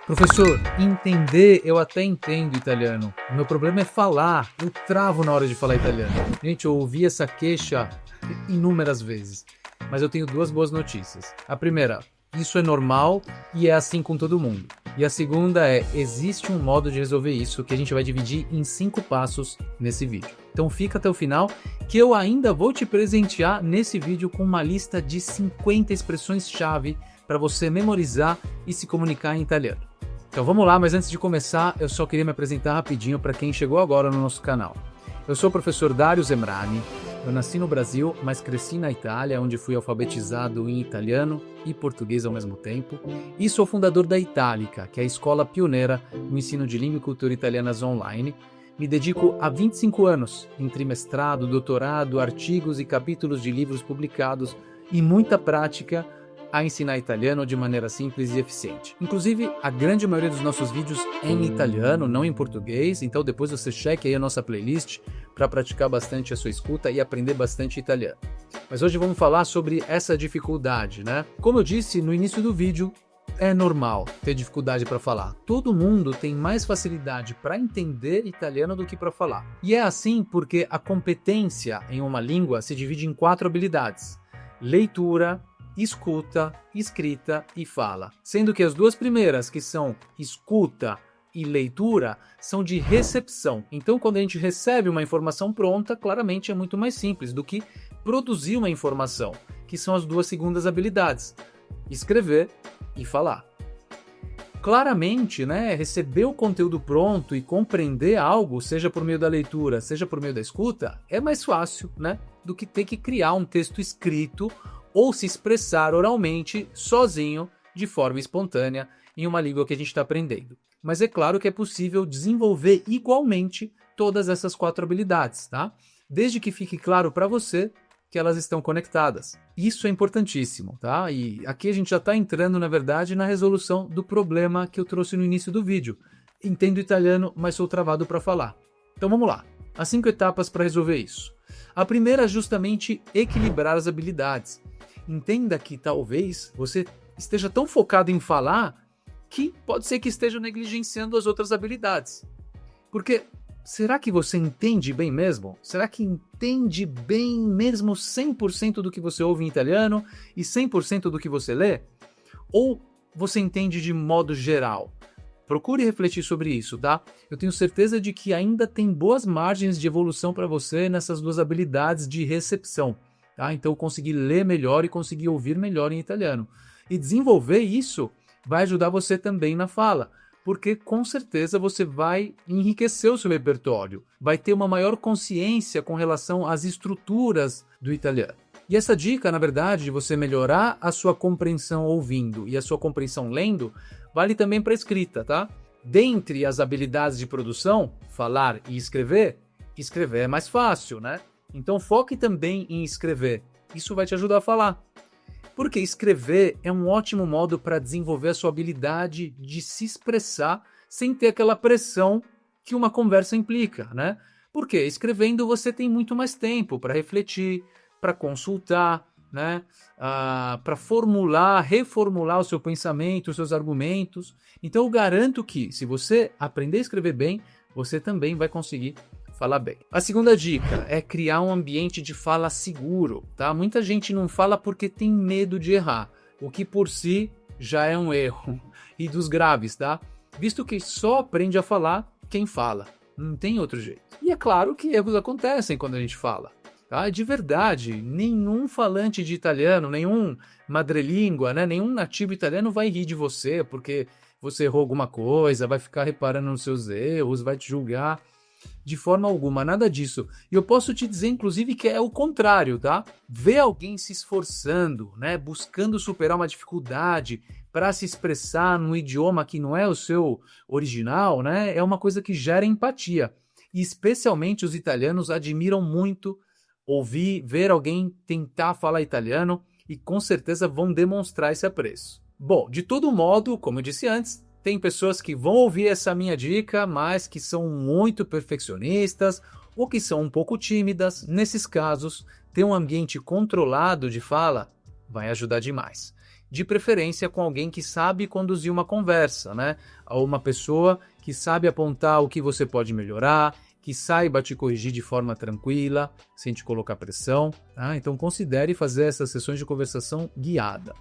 Professor, entender eu até entendo italiano. O meu problema é falar. Eu travo na hora de falar italiano. Gente, eu ouvi essa queixa inúmeras vezes. Mas eu tenho duas boas notícias. A primeira, isso é normal e é assim com todo mundo. E a segunda é, existe um modo de resolver isso que a gente vai dividir em 5 passos nesse vídeo. Então fica até o final que eu ainda vou te presentear nesse vídeo com uma lista de 50 expressões-chave para você memorizar e se comunicar em italiano. Então vamos lá, mas antes de começar, eu só queria me apresentar rapidinho para quem chegou agora no nosso canal. Eu sou o professor Dario Zemrani, eu nasci no Brasil, mas cresci na Itália, onde fui alfabetizado em italiano e português ao mesmo tempo, e sou fundador da Itálica, que é a escola pioneira no ensino de língua e cultura italianas online. Me dedico há 25 anos, entre mestrado, doutorado, artigos e capítulos de livros publicados e muita prática, a ensinar italiano de maneira simples e eficiente. Inclusive, a grande maioria dos nossos vídeos é em italiano, não em português, então depois você cheque aí a nossa playlist para praticar bastante a sua escuta e aprender bastante italiano. Mas hoje vamos falar sobre essa dificuldade, né? Como eu disse no início do vídeo, é normal ter dificuldade para falar. Todo mundo tem mais facilidade para entender italiano do que para falar. E é assim porque a competência em uma língua se divide em 4 habilidades: leitura, escuta, escrita e fala. Sendo que as duas primeiras, que são escuta e leitura, são de recepção. Então, quando a gente recebe uma informação pronta, claramente é muito mais simples do que produzir uma informação, que são as duas segundas habilidades: escrever e falar. Claramente, né, receber o conteúdo pronto e compreender algo, seja por meio da leitura, seja por meio da escuta, é mais fácil, né, do que ter que criar um texto escrito ou se expressar oralmente, sozinho, de forma espontânea, em uma língua que a gente está aprendendo. Mas é claro que é possível desenvolver igualmente todas essas 4 habilidades, tá? Desde que fique claro para você que elas estão conectadas. Isso é importantíssimo, tá? E aqui a gente já está entrando, na verdade, na resolução do problema que eu trouxe no início do vídeo. Entendo italiano, mas sou travado para falar. Então vamos lá. As 5 etapas para resolver isso. A primeira é justamente equilibrar as habilidades. Entenda que talvez você esteja tão focado em falar que pode ser que esteja negligenciando as outras habilidades. Porque será que você entende bem mesmo? Será que entende bem mesmo 100% do que você ouve em italiano e 100% do que você lê? Ou você entende de modo geral? Procure refletir sobre isso, tá? Eu tenho certeza de que ainda tem boas margens de evolução para você nessas duas habilidades de recepção. Tá? Então, conseguir ler melhor e conseguir ouvir melhor em italiano. E desenvolver isso vai ajudar você também na fala, porque com certeza você vai enriquecer o seu repertório, vai ter uma maior consciência com relação às estruturas do italiano. E essa dica, na verdade, de você melhorar a sua compreensão ouvindo e a sua compreensão lendo, vale também para a escrita, tá? Dentre as habilidades de produção, falar e escrever é mais fácil, né? Então foque também em escrever. Isso vai te ajudar a falar. Porque escrever é um ótimo modo para desenvolver a sua habilidade de se expressar sem ter aquela pressão que uma conversa implica, né? Porque escrevendo você tem muito mais tempo para refletir, para consultar, né? Para formular, reformular o seu pensamento, os seus argumentos. Então eu garanto que se você aprender a escrever bem, você também vai conseguir falar bem. A segunda dica é criar um ambiente de fala seguro, tá? Muita gente não fala porque tem medo de errar, o que por si já é um erro, e dos graves, tá? Visto que só aprende a falar quem fala, não tem outro jeito. E é claro que erros acontecem quando a gente fala, tá? De verdade, nenhum falante de italiano, nenhum madrelíngua, né? Nenhum nativo italiano vai rir de você porque você errou alguma coisa, vai ficar reparando nos seus erros, vai te julgar. De forma alguma, nada disso. E eu posso te dizer, inclusive, que é o contrário, tá? Ver alguém se esforçando, né? Buscando superar uma dificuldade para se expressar num idioma que não é o seu original, né? É uma coisa que gera empatia. E especialmente os italianos admiram muito ver alguém tentar falar italiano e com certeza vão demonstrar esse apreço. Bom, de todo modo, como eu disse antes, tem pessoas que vão ouvir essa minha dica, mas que são muito perfeccionistas ou que são um pouco tímidas. Nesses casos, ter um ambiente controlado de fala vai ajudar demais. de preferência com alguém que sabe conduzir uma conversa, né? Ou uma pessoa que sabe apontar o que você pode melhorar, que saiba te corrigir de forma tranquila, sem te colocar pressão, tá? Então considere fazer essas sessões de conversação guiada.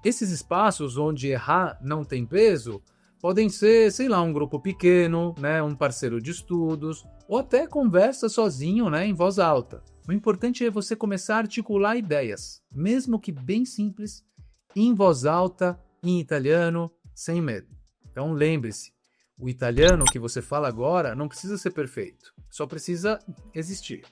Esses espaços onde errar não tem peso podem ser, sei lá, um grupo pequeno, né, um parceiro de estudos, ou até conversa sozinho, né, em voz alta. O importante é você começar a articular ideias, mesmo que bem simples, em voz alta, em italiano, sem medo. Então lembre-se, o italiano que você fala agora não precisa ser perfeito, só precisa existir.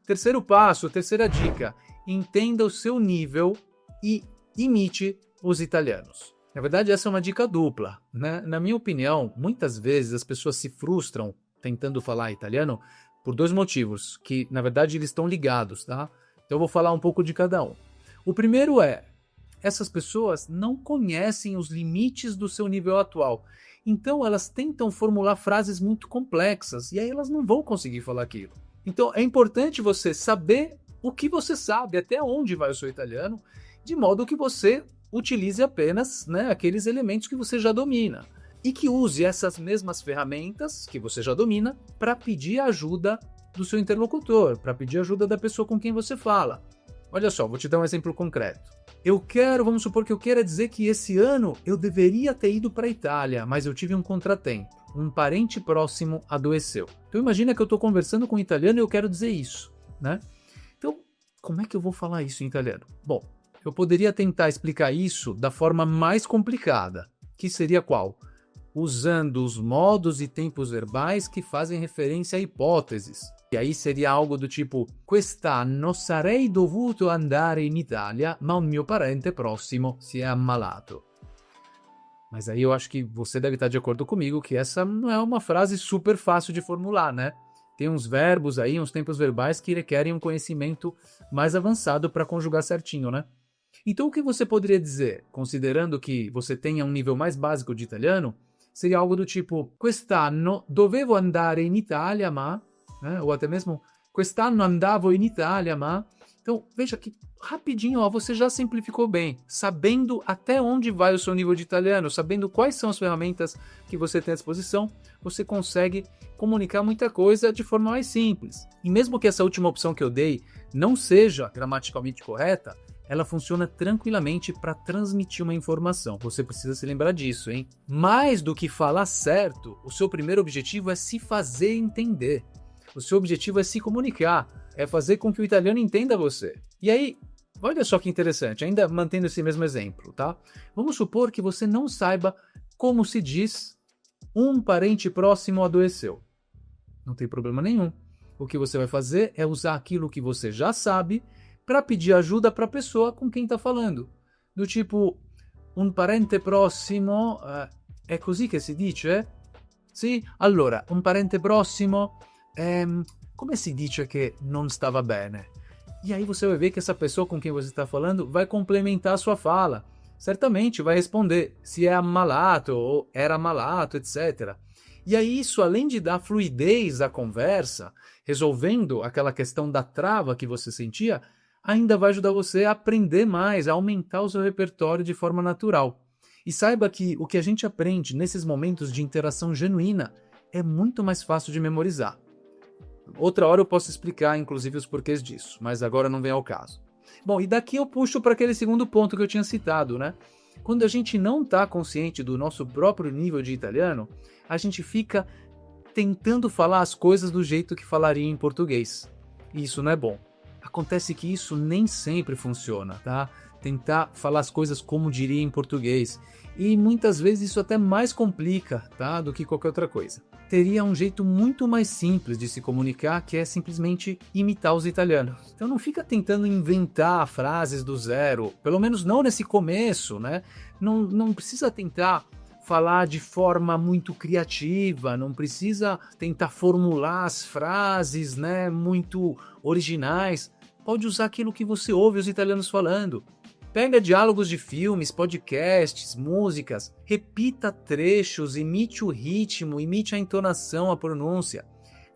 Terceiro passo, terceira dica, entenda o seu nível e imite os italianos. Na verdade, essa é uma dica dupla, né? Na minha opinião, muitas vezes as pessoas se frustram tentando falar italiano por dois motivos, que na verdade eles estão ligados, tá? Então eu vou falar um pouco de cada um. O primeiro é, essas pessoas não conhecem os limites do seu nível atual. Então elas tentam formular frases muito complexas e aí elas não vão conseguir falar aquilo. Então é importante você saber o que você sabe, até onde vai o seu italiano, de modo que você utilize apenas, né, aqueles elementos que você já domina. E que use essas mesmas ferramentas que você já domina para pedir ajuda do seu interlocutor, para pedir ajuda da pessoa com quem você fala. Olha só, vou te dar um exemplo concreto. Vamos supor que eu queira dizer que esse ano eu deveria ter ido para a Itália, mas eu tive um contratempo. Um parente próximo adoeceu. Então imagina que eu estou conversando com um italiano e eu quero dizer isso, né? Então, como é que eu vou falar isso em italiano? Bom, eu poderia tentar explicar isso da forma mais complicada, que seria qual? Usando os modos e tempos verbais que fazem referência a hipóteses. E aí seria algo do tipo: quest'anno sarei dovuto andare in Italia, ma un mio parente prossimo si è ammalato. Mas aí eu acho que você deve estar de acordo comigo que essa não é uma frase super fácil de formular, né? Tem uns verbos aí, uns tempos verbais que requerem um conhecimento mais avançado para conjugar certinho, né? Então o que você poderia dizer, considerando que você tenha um nível mais básico de italiano, seria algo do tipo: quest'anno dovevo andare in Italia, ma... Né? Ou até mesmo, quest'anno andavo in Italia, ma... Então, veja que rapidinho, ó, você já simplificou bem, sabendo até onde vai o seu nível de italiano, sabendo quais são as ferramentas que você tem à disposição, você consegue comunicar muita coisa de forma mais simples. E mesmo que essa última opção que eu dei não seja gramaticalmente correta, ela funciona tranquilamente para transmitir uma informação. Você precisa se lembrar disso, hein? Mais do que falar certo, o seu primeiro objetivo é se fazer entender. O seu objetivo é se comunicar, é fazer com que o italiano entenda você. E aí, olha só que interessante, ainda mantendo esse mesmo exemplo, tá? Vamos supor que você não saiba como se diz um parente próximo adoeceu. Não tem problema nenhum. O que você vai fazer é usar aquilo que você já sabe para pedir ajuda para a pessoa com quem está falando. Do tipo, un parente prossimo, è così che si dice? Sì? Allora, un parente prossimo, come si dice che non stava bene? E aí você vai ver que essa pessoa com quem você está falando vai complementar a sua fala. Certamente vai responder se é ammalato ou era ammalato, etc. E aí isso, além de dar fluidez à conversa, resolvendo aquela questão da trava que você sentia, ainda vai ajudar você a aprender mais, a aumentar o seu repertório de forma natural. E saiba que o que a gente aprende nesses momentos de interação genuína é muito mais fácil de memorizar. Outra hora eu posso explicar, inclusive, os porquês disso, mas agora não vem ao caso. Bom, e daqui eu puxo para aquele segundo ponto que eu tinha citado, né? Quando a gente não está consciente do nosso próprio nível de italiano, a gente fica tentando falar as coisas do jeito que falaria em português. E isso não é bom. Acontece que isso nem sempre funciona, tá? Tentar falar as coisas como diria em português. E muitas vezes isso até mais complica, tá? Do que qualquer outra coisa. Teria um jeito muito mais simples de se comunicar, que é simplesmente imitar os italianos. Então não fica tentando inventar frases do zero, pelo menos não nesse começo, né? Não precisa tentar falar de forma muito criativa, não precisa tentar formular as frases, né, muito originais. Pode usar aquilo que você ouve os italianos falando. Pega diálogos de filmes, podcasts, músicas, repita trechos, imite o ritmo, imite a entonação, a pronúncia.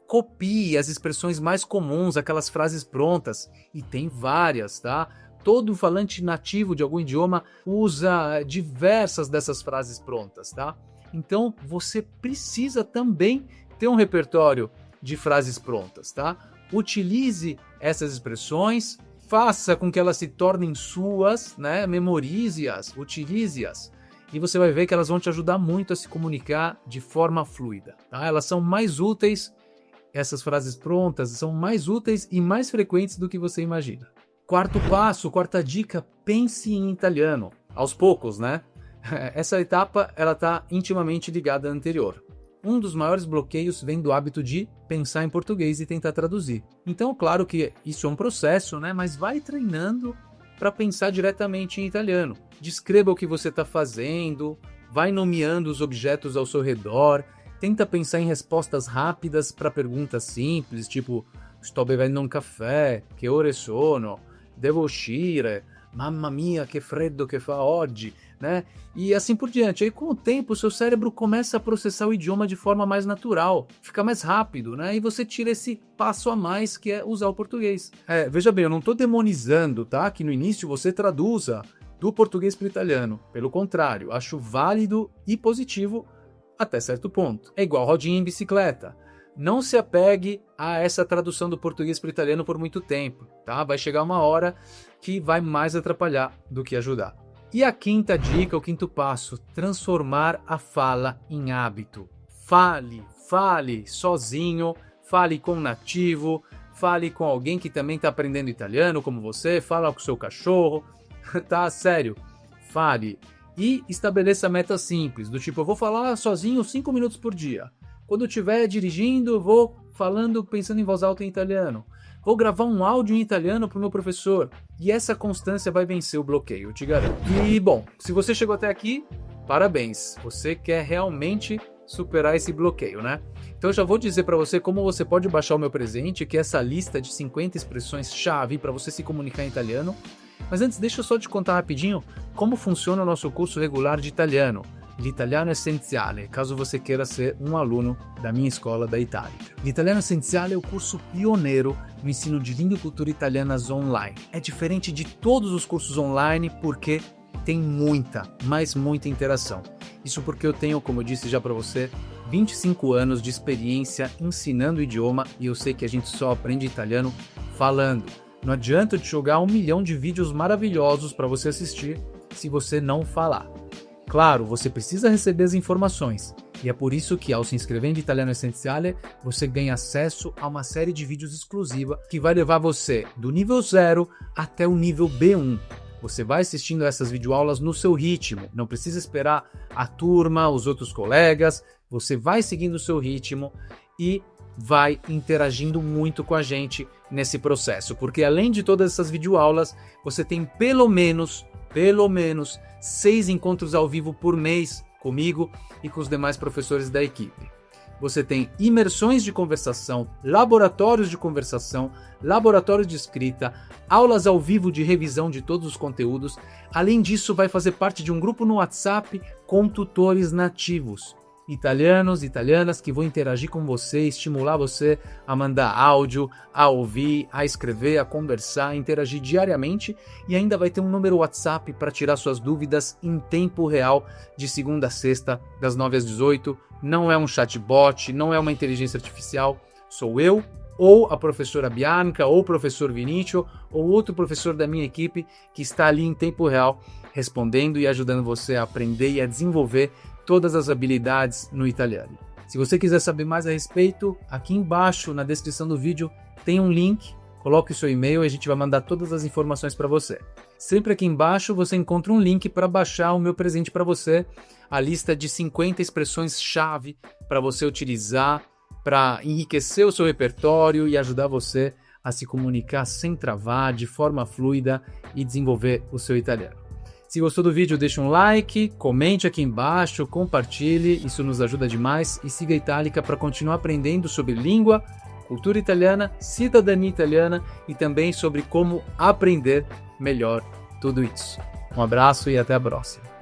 Copie as expressões mais comuns, aquelas frases prontas, e tem várias, tá? todo falante nativo de algum idioma usa diversas dessas frases prontas, tá? Então, você precisa também ter um repertório de frases prontas, tá? Utilize essas expressões, faça com que elas se tornem suas, né? Memorize-as, utilize-as. E você vai ver que elas vão te ajudar muito a se comunicar de forma fluida, tá? Elas são mais úteis, essas frases prontas são mais úteis e mais frequentes do que você imagina. Quarto passo, quarta dica, pense em italiano. Aos poucos, né? Essa etapa ela está intimamente ligada à anterior. Um dos maiores bloqueios vem do hábito de pensar em português e tentar traduzir. Então, claro que isso é um processo, né? Mas vai treinando para pensar diretamente em italiano. Descreva o que você está fazendo, vai nomeando os objetos ao seu redor, tenta pensar em respostas rápidas para perguntas simples, tipo sto bevendo un caffè, che ore sono, devo uscire, mamma mia che freddo che fa oggi, né? E assim por diante. Aí com o tempo o seu cérebro começa a processar o idioma de forma mais natural, fica mais rápido, né? E você tira esse passo a mais que é usar o português. Veja bem, eu não estou demonizando, tá? Que no início você traduza do português para o italiano. Pelo contrário, acho válido e positivo até certo ponto. É igual rodinha em bicicleta. Não se apegue a essa tradução do português para o italiano por muito tempo, tá? Vai chegar uma hora que vai mais atrapalhar do que ajudar. E a quinta dica, o quinto passo, transformar a fala em hábito. Fale sozinho, fale com um nativo, fale com alguém que também está aprendendo italiano como você, fala com o seu cachorro, tá? Sério, fale. E estabeleça metas simples, do tipo, eu vou falar sozinho 5 minutos por dia. Quando eu estiver dirigindo, eu vou falando, pensando em voz alta em italiano. Vou gravar um áudio em italiano para o meu professor. E essa constância vai vencer o bloqueio, eu te garanto. E, bom, se você chegou até aqui, parabéns. Você quer realmente superar esse bloqueio, né? Então eu já vou dizer para você como você pode baixar o meu presente, que é essa lista de 50 expressões-chave para você se comunicar em italiano. Mas antes, deixa eu só te contar rapidinho como funciona o nosso curso regular de italiano. L'Italiano Essenziale, caso você queira ser um aluno da minha escola da Itálica. L'Italiano Essenziale é o curso pioneiro no ensino de língua e cultura italianas online. É diferente de todos os cursos online porque tem muita, mas muita interação. Isso porque eu tenho, como eu disse já para você, 25 anos de experiência ensinando o idioma e eu sei que a gente só aprende italiano falando. Não adianta eu te jogar 1 milhão de vídeos maravilhosos para você assistir se você não falar. Claro, você precisa receber as informações, e é por isso que ao se inscrever em Italiano Essenziale, você ganha acesso a uma série de vídeos exclusiva que vai levar você do nível 0 até o nível B1. Você vai assistindo essas videoaulas no seu ritmo, não precisa esperar a turma, os outros colegas, você vai seguindo o seu ritmo e vai interagindo muito com a gente nesse processo, porque além de todas essas videoaulas, você tem pelo menos 6 encontros ao vivo por mês comigo e com os demais professores da equipe. Você tem imersões de conversação, laboratórios de conversação, laboratórios de escrita, aulas ao vivo de revisão de todos os conteúdos. Além disso, vai fazer parte de um grupo no WhatsApp com tutores nativos. Italianos, italianas que vão interagir com você, estimular você a mandar áudio, a ouvir, a escrever, a conversar, a interagir diariamente e ainda vai ter um número WhatsApp para tirar suas dúvidas em tempo real de segunda a sexta, das 9 às 18. Não é um chatbot, não é uma inteligência artificial, sou eu ou a professora Bianca ou o professor Vinicio ou outro professor da minha equipe que está ali em tempo real respondendo e ajudando você a aprender e a desenvolver todas as habilidades no italiano. Se você quiser saber mais a respeito, aqui embaixo na descrição do vídeo tem um link, coloque o seu e-mail e a gente vai mandar todas as informações para você. Sempre aqui embaixo você encontra um link para baixar o meu presente para você, a lista de 50 expressões-chave para você utilizar, para enriquecer o seu repertório e ajudar você a se comunicar sem travar, de forma fluida e desenvolver o seu italiano. Se gostou do vídeo, deixa um like, comente aqui embaixo, compartilhe, isso nos ajuda demais e siga a Itálica para continuar aprendendo sobre língua, cultura italiana, cidadania italiana e também sobre como aprender melhor tudo isso. Um abraço e até a próxima.